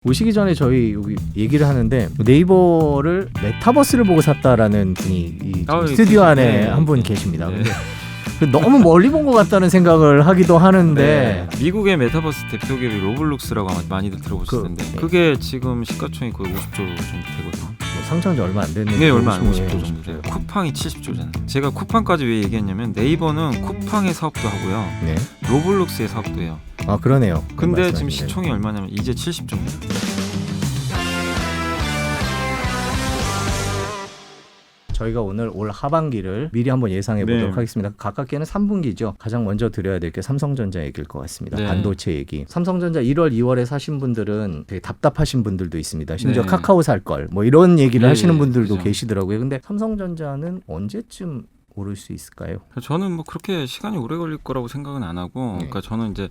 오시기 전에 저희 여기 얘기를 하는데 네이버를 메타버스를 보고 샀다라는 분이 이 스튜디오 안에 한 분 계십니다. 네. 근데 너무 멀리 본 것 같다는 생각을 하기도 하는데 미국의 메타버스 대표 기업이 로블록스라고 아마 많이들 들어보실 텐데 그게 지금 시가총액 거의 50조 정도 되거든요. 뭐 상장지 얼마 안 됐는데 네, 얼마 안 50조 정도 돼요. 쿠팡이 70조잖아요. 제가 쿠팡까지 왜 얘기했냐면 네이버는 쿠팡의 사업도 하고요. 네. 로블록스의 사업도 해요. 아 그러네요. 근데 지금 시총이 얼마냐면 이제 70조입니다. 저희가 오늘 올 하반기를 미리 한번 예상해 보도록 네. 하겠습니다. 가깝게는 3분기죠. 가장 먼저 드려야 될 게 삼성전자 얘기일 것 같습니다. 네. 반도체 얘기. 삼성전자 1월, 2월에 사신 분들은 되게 답답하신 분들도 있습니다. 심지어 네. 카카오 살 걸 뭐 이런 얘기를 네, 하시는 분들도 그렇죠. 계시더라고요. 근데 삼성전자는 언제쯤 오를 수 있을까요? 저는 뭐 그렇게 시간이 오래 걸릴 거라고 생각은 안 하고, 네. 그러니까 저는 이제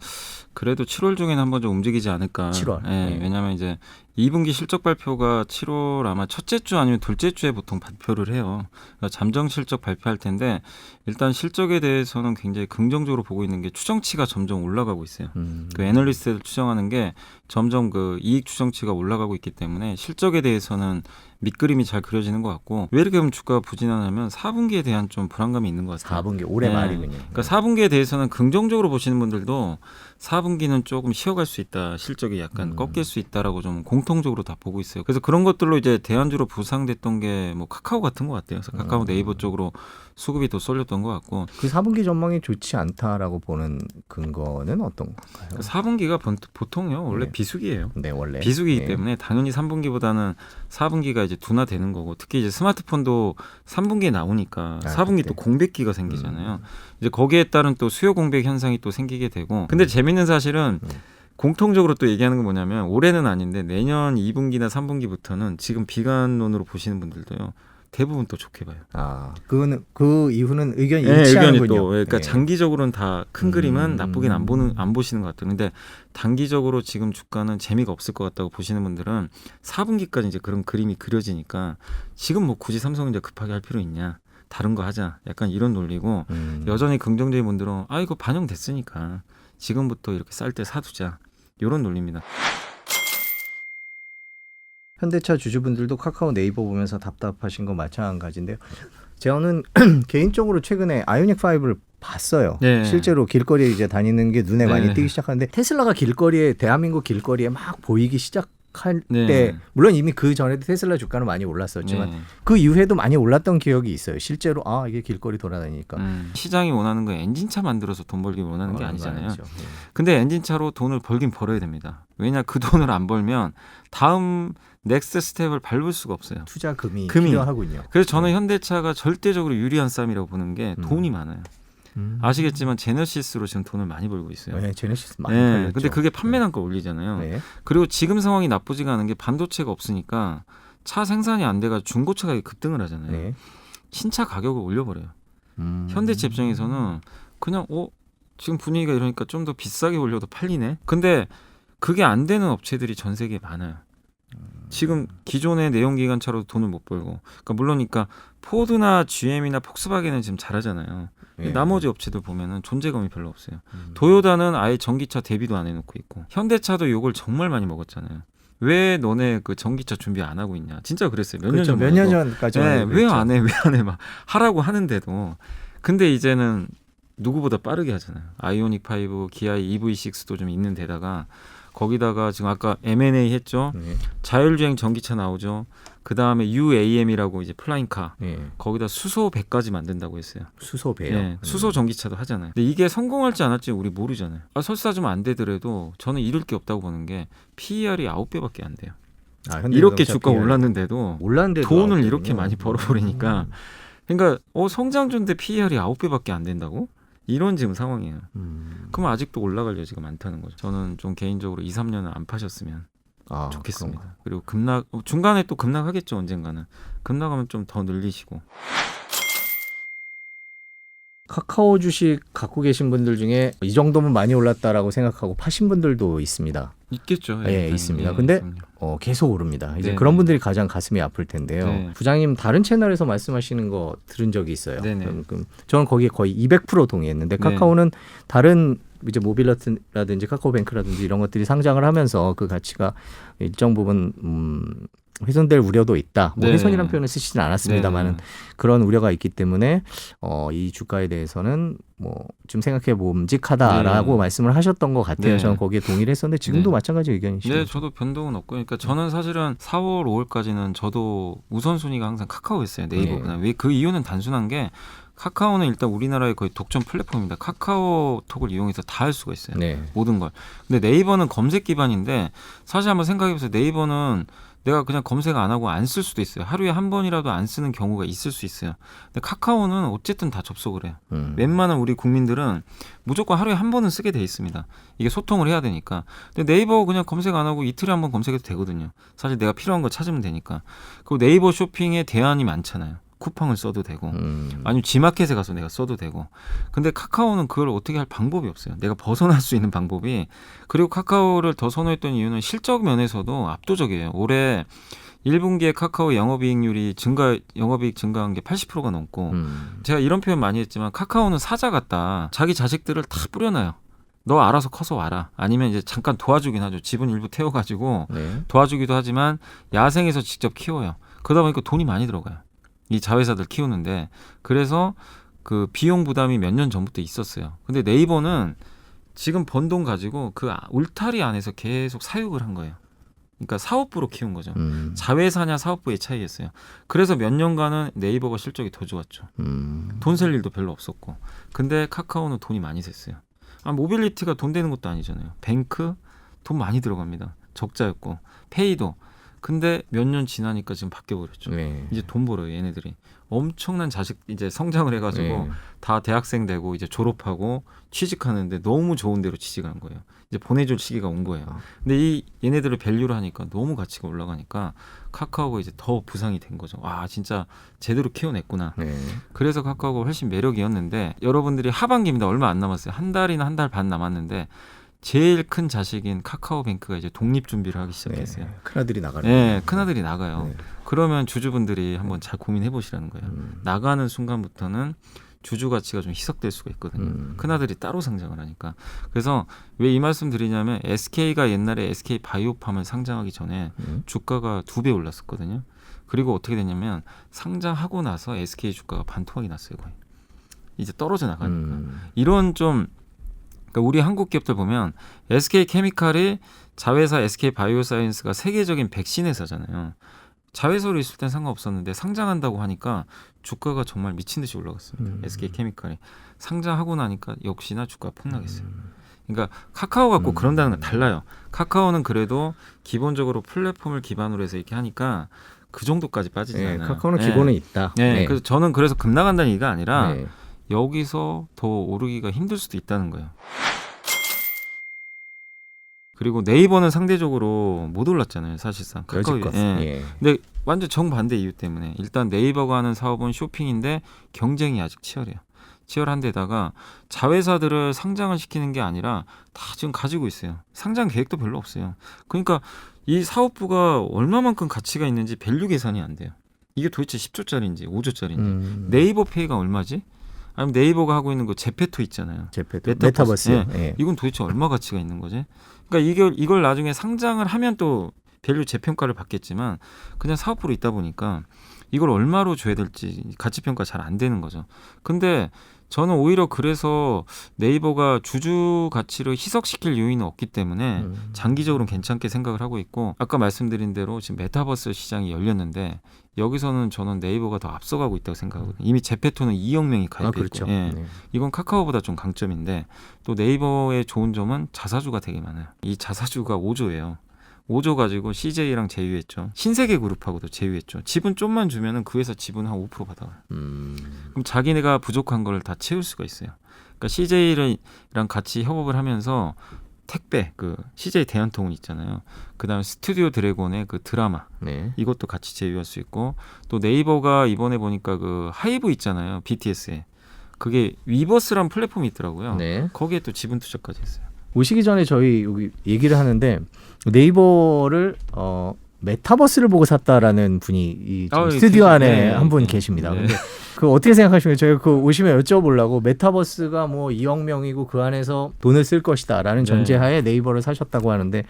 그래도 7월 중에는 한번 좀 움직이지 않을까. 7월. 예, 네. 왜냐하면 이제 2분기 실적 발표가 7월 아마 첫째 주 아니면 둘째 주에 보통 발표를 해요. 그러니까 잠정 실적 발표할 텐데 일단 실적에 대해서는 굉장히 긍정적으로 보고 있는 게 추정치가 점점 올라가고 있어요. 그 애널리스트들 추정하는 게 점점 그 이익 추정치가 올라가고 있기 때문에 실적에 대해서는 밑그림이 잘 그려지는 것 같고, 왜 이렇게 그럼 주가가 부진하냐면 4분기에 대한 좀 불안감이 있는 것 같아요. 4분기 올해 네. 말이군요. 그러니까 4분기에 대해서는 긍정적으로 보시는 분들도 4분기는 조금 쉬어갈 수 있다, 실적이 약간 꺾일 수 있다라고 좀 공통적으로 다 보고 있어요. 그래서 그런 것들로 이제 대안주로 부상됐던 게 뭐 카카오 같은 것 같아요. 그래서 카카오 네이버 쪽으로 수급이 더 쏠렸던 것 같고, 그 4분기 전망이 좋지 않다라고 보는 근거는 어떤 건가요? 4분기가 보통요 원래 네. 비수기예요. 네, 원래 비수기이기 네. 때문에 당연히 3분기보다는 4분기가 이제 둔화되는 거고, 특히 이제 스마트폰도 3분기에 나오니까 4분기 그때. 또 공백기가 생기잖아요. 이제 거기에 따른 또 수요 공백 현상이 또 생기게 되고, 근데 재밌는 사실은 공통적으로 또 얘기하는 건 뭐냐면 올해는 아닌데 내년 2분기나 3분기부터는 지금 비관론으로 보시는 분들도요 대부분 또 좋게 봐요. 아, 그거는 그 이후는 의견이 네, 일치하는군요. 의견이 또 그러니까 네. 장기적으로는 다 큰 그림은 나쁘긴 안 보시는 것 같아요. 근데 단기적으로 지금 주가는 재미가 없을 것 같다고 보시는 분들은 4분기까지 이제 그런 그림이 그려지니까 지금 뭐 굳이 삼성전자 급하게 할 필요 있냐? 다른 거 하자. 약간 이런 논리고, 여전히 긍정적인 분들은 아 이거 반영됐으니까 지금부터 이렇게 쌀 때 사두자. 이런 논리입니다. 현대차 주주분들도 카카오 네이버 보면서 답답하신 건 마찬가지인데요. 저는 개인적으로 최근에 아이오닉 5를 봤어요. 네. 실제로 길거리에 이제 다니는 게 눈에 네. 많이 띄기 시작하는데, 테슬라가 길거리에, 대한민국 길거리에 막 보이기 시작할 네. 때, 물론 이미 그 전에도 테슬라 주가는 많이 올랐었지만 네. 그 이후에도 많이 올랐던 기억이 있어요. 실제로 아 이게 길거리 돌아다니니까. 시장이 원하는 건 엔진차 만들어서 돈 벌기 원하는 게 아니잖아요. 아니죠. 네. 근데 엔진차로 돈을 벌긴 벌어야 됩니다. 왜냐, 그 돈을 안 벌면 다음 넥스트 스텝을 밟을 수가 없어요. 투자금이 금이. 필요하군요. 그래서 저는 현대차가 절대적으로 유리한 싸움이라고 보는 게 돈이 많아요. 아시겠지만 제너시스로 지금 돈을 많이 벌고 있어요. 네, 제네시스 많이 네, 팔렸죠. 근데 그게 판매단가 올리잖아요. 네. 그리고 지금 상황이 나쁘지가 않은 게 반도체가 없으니까 차 생산이 안 돼가지고 중고차 가격이 급등을 하잖아요. 네. 신차 가격을 올려버려요. 현대차 입장에서는 그냥 지금 분위기가 이러니까 좀 더 비싸게 올려도 팔리네. 근데 그게 안 되는 업체들이 전 세계에 많아요. 지금 기존의 내연기관차로도 돈을 못 벌고, 그러니까 물론이니까 포드나 GM이나 폭스바겐은 지금 잘하잖아요. 네. 나머지 업체들 보면은 존재감이 별로 없어요. 도요타는 아예 전기차 대비도 안 해놓고 있고, 현대차도 욕을 정말 많이 먹었잖아요. 왜 너네 그 전기차 준비 안 하고 있냐? 진짜 그랬어요. 몇 년 그렇죠. 전. 몇 년 전까지. 네, 왜 안 해? 왜 안 해? 막 하라고 하는데도. 근데 이제는 누구보다 빠르게 하잖아요. 아이오닉 5, 기아의 EV6도 좀 있는 데다가 거기다가 지금 아까 M&A 했죠. 네. 자율주행 전기차 나오죠. 그 다음에 UAM이라고 이제 플라잉카. 네. 거기다 수소 100까지 만든다고 했어요. 수소배요. 네, 수소 전기차도 하잖아요. 근데 이게 성공할지 안 할지 우리 모르잖아요. 설사 좀 안 되더라도 저는 잃을 게 없다고 보는 게 PER이 9배밖에 안 돼요. 아, 이렇게 주가 올랐는데도 올랐는데도 돈을 아웃되군요. 이렇게 많이 벌어버리니까, 그러니까 성장주인데 PER이 9배밖에 안 된다고? 이런 지금 상황이에요. 그럼 아직도 올라갈 여지가 많다는 거죠. 저는 좀 개인적으로 2, 3년은 안 파셨으면 좋겠습니다. 그런가. 그리고 급락, 중간에 또 급락하겠죠. 언젠가는. 급락하면 좀 더 늘리시고. 카카오 주식 갖고 계신 분들 중에 이 정도면 많이 올랐다라고 생각하고 파신 분들도 있습니다. 있겠죠. 예, 당연히. 있습니다. 근데 그럼요. 계속 오릅니다. 이제 네네. 그런 분들이 가장 가슴이 아플 텐데요. 네. 부장님 다른 채널에서 말씀하시는 거 들은 적이 있어요. 네네. 저는 거기에 거의 200% 동의했는데 네. 카카오는 다른 이제 모빌리티라든지 카카오뱅크라든지 이런 것들이 상장을 하면서 그 가치가 일정 부분 훼손될 우려도 있다. 뭐 네. 훼손이라는 표현을 쓰시진 않았습니다만은 네. 그런 우려가 있기 때문에 이 주가에 대해서는 뭐 좀 생각해 봄직하다라고 네. 말씀을 하셨던 것 같아요. 네. 저는 거기에 동의를 했었는데 지금도 네. 마찬가지 의견이시죠? 네, 저도 변동은 없고, 그러니까 저는 사실은 4월, 5월까지는 저도 우선순위가 항상 카카오였어요. 네이버보다. 왜 그 이유는 단순한 게 카카오는 일단 우리나라의 거의 독점 플랫폼입니다. 카카오톡을 이용해서 다 할 수가 있어요. 네. 모든 걸. 근데 네이버는 검색 기반인데 사실 한번 생각해보세요. 네이버는 내가 그냥 검색 안 하고 안 쓸 수도 있어요. 하루에 한 번이라도 안 쓰는 경우가 있을 수 있어요. 근데 카카오는 어쨌든 다 접속을 해요. 웬만한 우리 국민들은 무조건 하루에 한 번은 쓰게 돼 있습니다. 이게 소통을 해야 되니까. 근데 네이버 그냥 검색 안 하고 이틀에 한 번 검색해도 되거든요. 사실 내가 필요한 거 찾으면 되니까. 그리고 네이버 쇼핑에 대안이 많잖아요. 쿠팡을 써도 되고 아니면 지마켓에 가서 내가 써도 되고. 근데 카카오는 그걸 어떻게 할 방법이 없어요. 내가 벗어날 수 있는 방법이. 그리고 카카오를 더 선호했던 이유는 실적 면에서도 압도적이에요. 올해 1분기에 카카오 영업이익률이 영업이익 증가한 게 80%가 넘고 제가 이런 표현 많이 했지만 카카오는 사자 같다. 자기 자식들을 다 뿌려놔요. 너 알아서 커서 와라. 아니면 이제 잠깐 도와주긴 하죠. 지분 일부 태워가지고 네. 도와주기도 하지만 야생에서 직접 키워요. 그러다 보니까 돈이 많이 들어가요. 이 자회사들 키우는데. 그래서 그 비용 부담이 몇 년 전부터 있었어요. 근데 네이버는 지금 번 돈 가지고 그 울타리 안에서 계속 사육을 한 거예요. 그러니까 사업부로 키운 거죠. 자회사냐 사업부의 차이였어요. 그래서 몇 년간은 네이버가 실적이 더 좋았죠. 돈 셀 일도 별로 없었고. 근데 카카오는 돈이 많이 샜어요. 모빌리티가 돈 되는 것도 아니잖아요. 뱅크 돈 많이 들어갑니다. 적자였고 페이도. 근데 몇 년 지나니까 지금 바뀌어버렸죠. 네. 이제 돈 벌어요, 얘네들이. 엄청난 자식 이제 성장을 해가지고 네. 다 대학생 되고 이제 졸업하고 취직하는데 너무 좋은 데로 취직한 거예요. 이제 보내줄 시기가 온 거예요. 근데 이 얘네들을 밸류를 하니까 너무 가치가 올라가니까 카카오가 이제 더 부상이 된 거죠. 와, 진짜 제대로 키워냈구나. 네. 그래서 카카오가 훨씬 매력이었는데 여러분들이 하반기입니다. 얼마 안 남았어요. 한 달이나 한 달 반 남았는데 제일 큰 자식인 카카오뱅크가 이제 독립 준비를 하기 시작했어요. 네. 큰아들이 나가는 네, 큰아들이 나가요. 네. 그러면 주주분들이 한번 잘 고민해 보시라는 거예요. 나가는 순간부터는 주주 가치가 좀 희석될 수가 있거든요. 큰아들이 따로 상장을 하니까. 그래서 왜 이 말씀 드리냐면 SK가 옛날에 SK 바이오팜을 상장하기 전에 주가가 2배 올랐었거든요. 그리고 어떻게 됐냐면 상장하고 나서 SK 주가가 반토막이 났어요. 거의. 이제 떨어져 나가니까. 이런 좀 그러니까 우리 한국 기업들 보면 SK 케미칼이 자회사 SK 바이오사이언스가 세계적인 백신 회사잖아요. 자회사로 있을 땐 상관없었는데 상장한다고 하니까 주가가 정말 미친 듯이 올라갔습니다. SK 케미칼이 상장하고 나니까 역시나 주가가 폭락했어요. 그러니까 카카오 갖고 그런다는 건 달라요. 카카오는 그래도 기본적으로 플랫폼을 기반으로 해서 이렇게 하니까 그 정도까지 빠지지 네, 않아요. 카카오는 기본은 있다. 네, 네. 그래서 저는 그래서 급나간다는 얘기가 아니라 네. 여기서 더 오르기가 힘들 수도 있다는 거예요. 그리고 네이버는 상대적으로 못 올랐잖아요. 사실상 여지껏. 예. 예. 근데 완전 정반대 이유 때문에 일단 네이버가 하는 사업은 쇼핑인데 경쟁이 아직 치열해요. 치열한 데다가 자회사들을 상장을 시키는 게 아니라 다 지금 가지고 있어요. 상장 계획도 별로 없어요. 그러니까 이 사업부가 얼마만큼 가치가 있는지 밸류 계산이 안 돼요. 이게 도대체 10조짜리인지 5조짜리인지 네이버 페이가 얼마지? 아니면 네이버가 하고 있는 거 제페토 있잖아요. 제페토 메타버스. 예. 예. 이건 도대체 얼마 가치가 있는 거지? 그러니까 이걸 나중에 상장을 하면 또 밸류 재평가를 받겠지만 그냥 사업부로 있다 보니까 이걸 얼마로 줘야 될지 가치 평가 잘 안 되는 거죠. 근데 저는 오히려 그래서 네이버가 주주 가치를 희석시킬 요인은 없기 때문에 장기적으로는 괜찮게 생각을 하고 있고 아까 말씀드린 대로 지금 메타버스 시장이 열렸는데 여기서는 저는 네이버가 더 앞서가고 있다고 생각하거든요. 이미 제페토는 2억 명이 가입해 그렇죠. 있고 예. 네. 이건 카카오보다 좀 강점인데 또 네이버의 좋은 점은 자사주가 되게 많아요. 이 자사주가 5조예요. 5조 가지고 CJ랑 제휴했죠. 신세계 그룹하고도 제휴했죠. 지분 좀만 주면은 그 회사 지분 한 5% 받아와요. 그럼 자기네가 부족한 걸 다 채울 수가 있어요. 그러니까 CJ랑 같이 협업을 하면서 택배 그 CJ 대한통운 있잖아요. 그다음에 스튜디오 드래곤의 그 드라마 네. 이것도 같이 제휴할 수 있고 또 네이버가 이번에 보니까 그 하이브 있잖아요. BTS에 그게 위버스란 플랫폼이 있더라고요. 네. 거기에 또 지분 투자까지 했어요. 오시기 전에 저희 여기 얘기를 하는데 네이버를 메타버스를 보고 샀다라는 분이 이 지금 스튜디오 안에 한 분 계십니다. 근데 그 어떻게 생각하시면 저희가 그 오시면 여쭤보려고 메타버스가 뭐 2억 명이고 그 안에서 돈을 쓸 것이다라는 전제하에 네이버를 사셨다고 하는데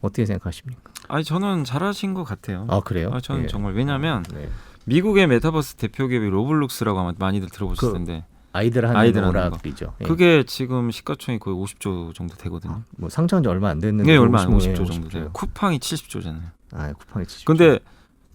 어떻게 생각하십니까? 아니 저는 잘하신 것 같아요. 아 그래요? 저는 예. 정말 왜냐하면 네. 미국의 메타버스 대표 기업이 로블록스라고 아마 많이들 들어보실 텐데 아이들 아이들 하는 하는 오락이죠. 예. 그게 지금 시가총액 거의 50조 정도 되거든요. 뭐 상장한 지 얼마 안 됐는데 네, 얼마 안 50조 50조 정도 돼요. 쿠팡이 70조잖아요. 아, 쿠팡이 70조. 근데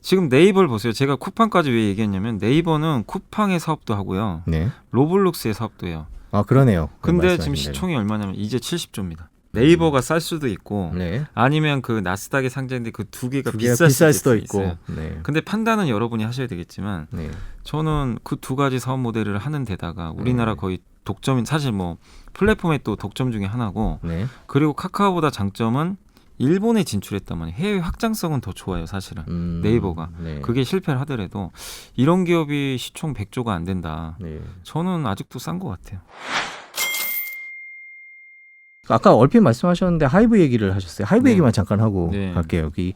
지금 네이버를 보세요. 제가 쿠팡까지 왜 얘기했냐면 네이버는 쿠팡의 사업도 하고요. 네. 로블록스의 사업도 해요. 아 그러네요. 근데 지금 말씀하신 대로. 시총이 얼마냐면 이제 70조입니다. 네이버가 쌀 수도 있고 네. 아니면 그 나스닥에 상장된 그 두 개가 두 개가 비쌀 수도 있고. 있고. 네. 근데 판단은 여러분이 하셔야 되겠지만 네. 저는 그 두 가지 사업 모델을 하는 데다가 우리나라 거의 독점인 사실 뭐 플랫폼의 또 독점 중에 하나고 네. 그리고 카카오보다 장점은 일본에 진출했단 말이에요. 해외 확장성은 더 좋아요, 사실은. 네이버가. 네. 그게 실패를 하더라도 이런 기업이 시총 100조가 안 된다. 네. 저는 아직도 싼 것 같아요. 아까 얼핏 말씀하셨는데 하이브 얘기를 하셨어요. 하이브 네. 얘기만 잠깐 하고 네. 갈게요. 여기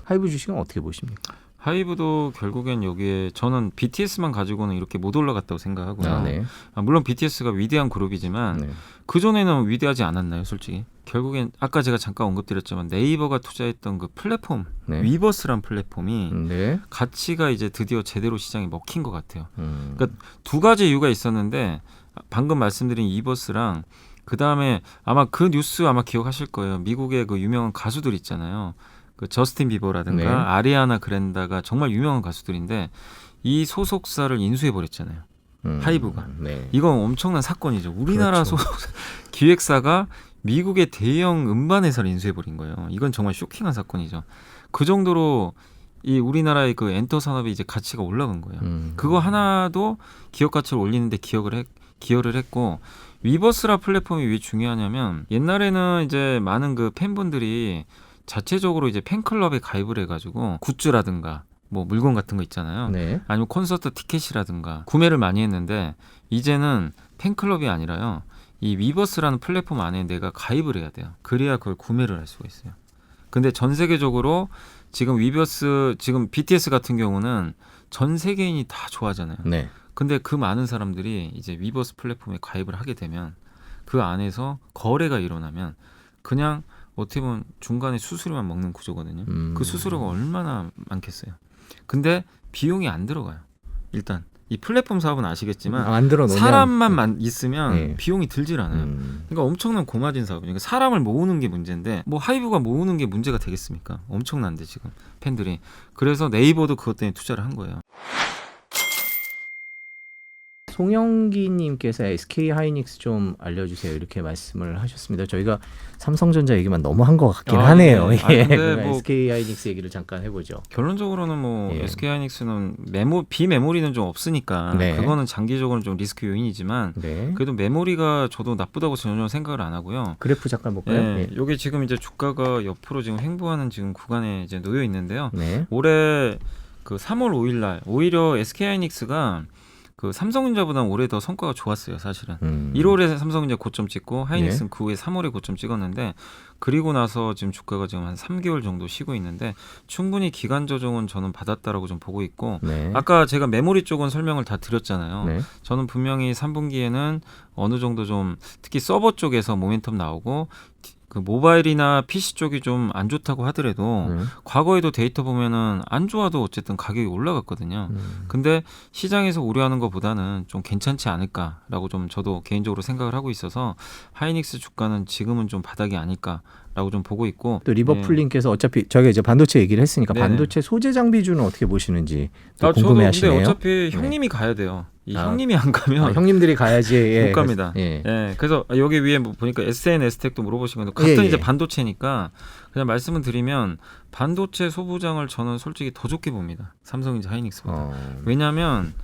하이브 주식은 어떻게 보십니까? 하이브도 결국엔 여기에 저는 BTS만 가지고는 이렇게 못 올라갔다고 생각하고요. 네. 물론 BTS가 위대한 그룹이지만 네. 그전에는 위대하지 않았나요, 솔직히? 결국엔 아까 제가 잠깐 언급드렸지만 네이버가 투자했던 그 플랫폼 네. 위버스란 플랫폼이 네. 가치가 이제 드디어 제대로 시장에 먹힌 것 같아요. 음. 그러니까 두 가지 이유가 있었는데 방금 말씀드린 위버스랑 그 다음에 아마 그 뉴스 아마 기억하실 거예요. 미국의 그 유명한 가수들 있잖아요. 그 저스틴 비버라든가 네. 아리아나 그랜다가 정말 유명한 가수들인데 이 소속사를 인수해 버렸잖아요. 하이브가. 네. 이건 엄청난 사건이죠. 우리나라 그렇죠. 소속 기획사가 미국의 대형 음반 회사를 인수해 버린 거예요. 이건 정말 쇼킹한 사건이죠. 그 정도로 이 우리나라의 그 엔터 산업이 이제 가치가 올라간 거예요. 그거 하나도 기업 가치를 올리는데 기여를 했고 위버스라 플랫폼이 왜 중요하냐면 옛날에는 이제 많은 그 팬분들이 자체적으로 이제 팬클럽에 가입을 해가지고 굿즈라든가 뭐 물건 같은 거 있잖아요. 네. 아니면 콘서트 티켓이라든가 구매를 많이 했는데 이제는 팬클럽이 아니라요. 이 위버스라는 플랫폼 안에 내가 가입을 해야 돼요. 그래야 그걸 구매를 할 수가 있어요. 근데 전 세계적으로 지금 위버스 지금 BTS 같은 경우는 전 세계인이 다 좋아하잖아요. 네. 근데 그 많은 사람들이 이제 위버스 플랫폼에 가입을 하게 되면 그 안에서 거래가 일어나면 그냥 어떻게 보면 중간에 수수료만 먹는 구조거든요. 그 수수료가 얼마나 많겠어요. 근데 비용이 안 들어가요. 일단 이 플랫폼 사업은 아시겠지만 만들어 놓으면 사람만 있으면 네. 비용이 들질 않아요. 그러니까 엄청난 고마진 사업이니까 사람을 모으는 게 문제인데 뭐 하이브가 모으는 게 문제가 되겠습니까? 엄청난데 지금 팬들이. 그래서 네이버도 그것 때문에 투자를 한 거예요. 송영기님께서 SK 하이닉스 좀 알려주세요 이렇게 말씀을 하셨습니다. 저희가 삼성전자 얘기만 너무 한 것 같긴 하네요. 네. 예. 근데 그러면 뭐 SK 하이닉스 얘기를 잠깐 해보죠. 결론적으로는 뭐 예. SK하이닉스는 비메모리는 좀 없으니까 네. 그거는 장기적으로는 좀 리스크 요인이지만 네. 그래도 메모리가 저도 나쁘다고 전혀 생각을 안 하고요. 그래프 잠깐 볼까요? 네, 여기 지금 이제 주가가 옆으로 지금 횡보하는 지금 구간에 이제 놓여 있는데요. 네. 올해 그 3월 5일 날 오히려 SK하이닉스가 그 삼성전자보다는 올해 더 성과가 좋았어요, 사실은. 1월에 삼성전자 고점 찍고 하이닉스는 그 후에 3월에 고점 찍었는데 그리고 나서 지금 주가가 지금 한 3개월 정도 쉬고 있는데 충분히 기간 조정은 저는 받았다라고 좀 보고 있고 네. 아까 제가 메모리 쪽은 설명을 다 드렸잖아요. 네. 저는 분명히 3분기에는 어느 정도 좀 특히 서버 쪽에서 모멘텀 나오고 그 모바일이나 PC 쪽이 좀 안 좋다고 하더라도 과거에도 데이터 보면은 안 좋아도 어쨌든 가격이 올라갔거든요. 근데 시장에서 우려하는 것보다는 좀 괜찮지 않을까라고 좀 저도 개인적으로 생각을 하고 있어서 하이닉스 주가는 지금은 좀 바닥이 아닐까라고 좀 보고 있고 또 리버풀님께서 어차피 저희가 이제 반도체 얘기를 했으니까 네네. 반도체 소재 장비주는 어떻게 보시는지 또 저도 궁금해하시네요. 근데 어차피 형님이 가야 돼요. 이 형님이 안 가면 형님들이 가야지. 예. 못 갑니다. 예. 예, 그래서 여기 위에 뭐 보니까 SNS텍도 물어보신 건데 같은 예, 예. 이제 반도체니까 그냥 말씀을 드리면 반도체 소부장을 저는 솔직히 더 좋게 봅니다. 삼성인지 하이닉스보다. 왜냐하면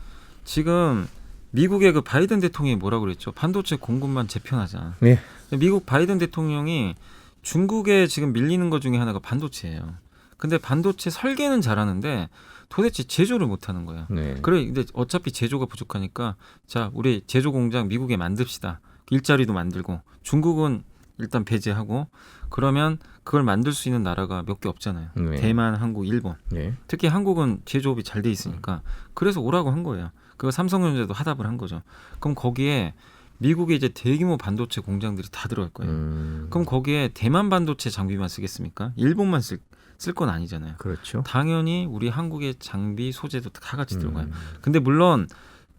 지금 미국의 그 바이든 대통령이 뭐라고 그랬죠? 반도체 공급만 재편하자. 예. 미국 바이든 대통령이 중국에 지금 밀리는 것 중에 하나가 반도체예요. 근데 반도체 설계는 잘하는데 도대체 제조를 못하는 거야. 네. 그래, 근데 어차피 제조가 부족하니까 자, 우리 제조 공장 미국에 만듭시다. 일자리도 만들고 중국은 일단 배제하고 그러면 그걸 만들 수 있는 나라가 몇 개 없잖아요. 네. 대만, 한국, 일본. 네. 특히 한국은 제조업이 잘 돼 있으니까 그래서 오라고 한 거예요. 그거 삼성전자도 하답을 한 거죠. 그럼 거기에 미국의 이제 대규모 반도체 공장들이 다 들어갈 거예요. 그럼 거기에 대만 반도체 장비만 쓰겠습니까? 일본만 쓸 건 아니잖아요. 그렇죠. 당연히 우리 한국의 장비 소재도 다 같이 들어가요. 근데 물론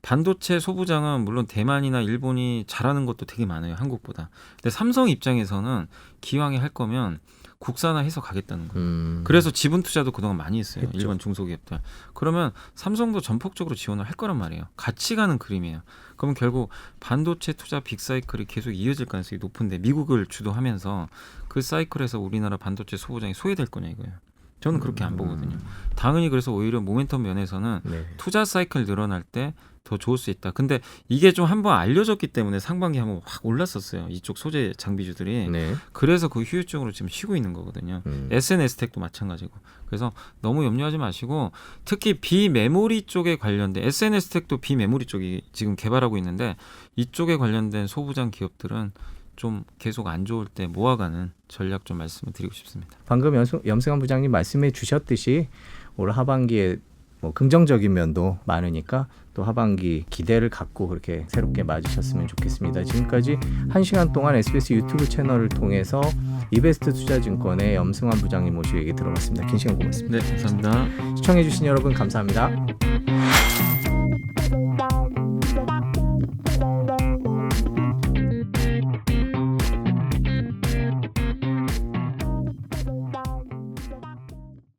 반도체 소부장은 물론 대만이나 일본이 잘하는 것도 되게 많아요. 한국보다. 근데 삼성 입장에서는 기왕에 할 거면 국산화해서 가겠다는 거예요. 그래서 지분 투자도 그동안 많이 했어요. 했죠. 일본 중소기업들. 그러면 삼성도 전폭적으로 지원을 할 거란 말이에요. 같이 가는 그림이에요. 그러면 결국 반도체 투자 빅사이클이 계속 이어질 가능성이 높은데 미국을 주도하면서 그 사이클에서 우리나라 반도체 소부장이 소외될 거냐 이거예요. 저는 그렇게 안 보거든요. 당연히 그래서 오히려 모멘텀 면에서는 네. 투자 사이클 늘어날 때 더 좋을 수 있다. 근데 이게 좀 한번 알려졌기 때문에 상반기 한번 확 올랐었어요. 이쪽 소재 장비주들이. 네. 그래서 그 휴유증으로 지금 쉬고 있는 거거든요. SNS텍도 마찬가지고. 그래서 너무 염려하지 마시고 특히 비메모리 쪽에 관련된 SNS텍도 비메모리 쪽이 지금 개발하고 있는데 이쪽에 관련된 소부장 기업들은 좀 계속 안 좋을 때 모아가는 전략 좀 말씀을 드리고 싶습니다. 방금 염승환 부장님 말씀해 주셨듯이 올 하반기에 뭐 긍정적인 면도 많으니까 또 하반기 기대를 갖고 그렇게 새롭게 맞으셨으면 좋겠습니다. 지금까지 1시간 동안 SBS 유튜브 채널을 통해서 이베스트 투자증권의 염승환 부장님 모시고 얘기 들어봤습니다. 긴 시간 고맙습니다. 네, 감사합니다. 시청해 주신 여러분 감사합니다.